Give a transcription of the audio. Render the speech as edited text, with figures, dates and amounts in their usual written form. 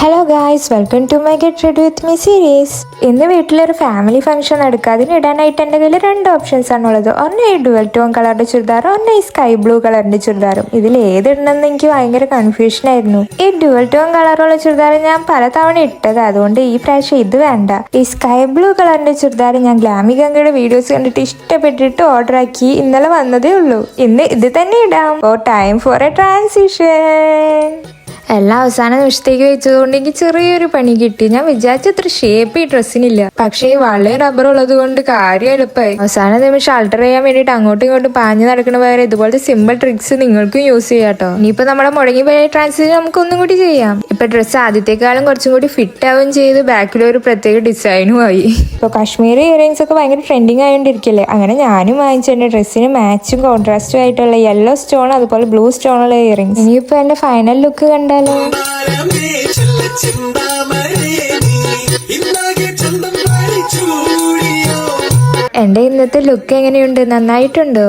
Hello guys, welcome to my get ready with me series. ഇന്ന് വീട്ടിലൊരു family function നടക്കുക. അതിന് ഇടാനായിട്ട് എൻ്റെ കയ്യിൽ 2 ഓപ്ഷൻസ് ആണുള്ളത്. ഒന്ന് ഈ ഡുവൽ ടോൺ കളറിന്റെ ചുരിദാറും, ഒന്ന് ഈ സ്കൈ ബ്ലൂ കളറിന്റെ ചുരിദാറും. ഇതിൽ ഏതിടണമെന്ന് എനിക്ക് ഭയങ്കര കൺഫ്യൂഷൻ ആയിരുന്നു. ഈ ഡുവൽ ടോൺ കളറുള്ള ചുരിദാർ ഞാൻ പലതവണ ഇട്ടത്, അതുകൊണ്ട് ഈ പ്രാവശ്യം ഇത് വേണ്ട. ഈ സ്കൈ ബ്ലൂ കളറിന്റെ ചുരിദാർ ഞാൻ ഗ്ലാമി ഗംഗയുടെ വീഡിയോസ് കണ്ടിട്ട് ഇഷ്ടപ്പെട്ടിട്ട് ഓർഡർ ആക്കി. ഇന്നലെ വന്നതേ ഉള്ളൂ. ഇന്ന് ഇത് തന്നെ ഇടാം. ഓ ടൈം ഫോർ എ ട്രാൻസിഷൻ. എല്ലാം അവസാന നിമിഷത്തേക്ക് വെച്ചതുകൊണ്ട് എനിക്ക് ചെറിയൊരു പണി കിട്ടി. ഞാൻ വിചാരിച്ചത്ര ഷേപ്പ് ഈ ഡ്രസ്സിനില്ല, പക്ഷേ ഈ വള്ളയും റബ്ബർ ഉള്ളത് കൊണ്ട് കാര്യം എളുപ്പമായി. അവസാന നിമിഷം ആൾട്ടർ ചെയ്യാൻ വേണ്ടിയിട്ട് അങ്ങോട്ടും ഇങ്ങോട്ടും പാഞ്ഞു നടക്കുന്ന പകരം ഇതുപോലത്തെ സിമ്പിൾ ട്രിക്സ് നിങ്ങൾക്കും യൂസ് ചെയ്യാട്ടോ. ഇനിയിപ്പോ നമ്മുടെ മുടങ്ങി പോയ ട്രാൻസിഷൻ നമുക്ക് ഒന്നും കൂടി ചെയ്യാം. ഇപ്പൊ ഡ്രസ്സ് ആദ്യത്തെക്കാളും കുറച്ചും കൂടി ഫിറ്റ് ആവുകയും ചെയ്ത് ബാക്കിലൊരു പ്രത്യേക ഡിസൈനും ആയി. ഇപ്പൊ കാശ്മീരി ഇയറിംഗ്സ് ഒക്കെ ഭയങ്കര ട്രെൻഡിങ് ആയോണ്ടിരിക്കല്ലേ, അങ്ങനെ ഞാനും വാങ്ങിച്ചെന്റെ ഡ്രസ്സിന് മാച്ചും കോൺട്രാസ്റ്റും ആയിട്ടുള്ള യെല്ലോ സ്റ്റോൺ അതുപോലെ ബ്ലൂ സ്റ്റോണുള്ള ഇയറിംഗ്സ്. ഇനിയിപ്പോ എന്റെ ഫൈനൽ ലുക്ക് കണ്ടാലോ. എന്റെ ഇന്നത്തെ ലുക്ക് എങ്ങനെയുണ്ട്? നന്നായിട്ടുണ്ടോ?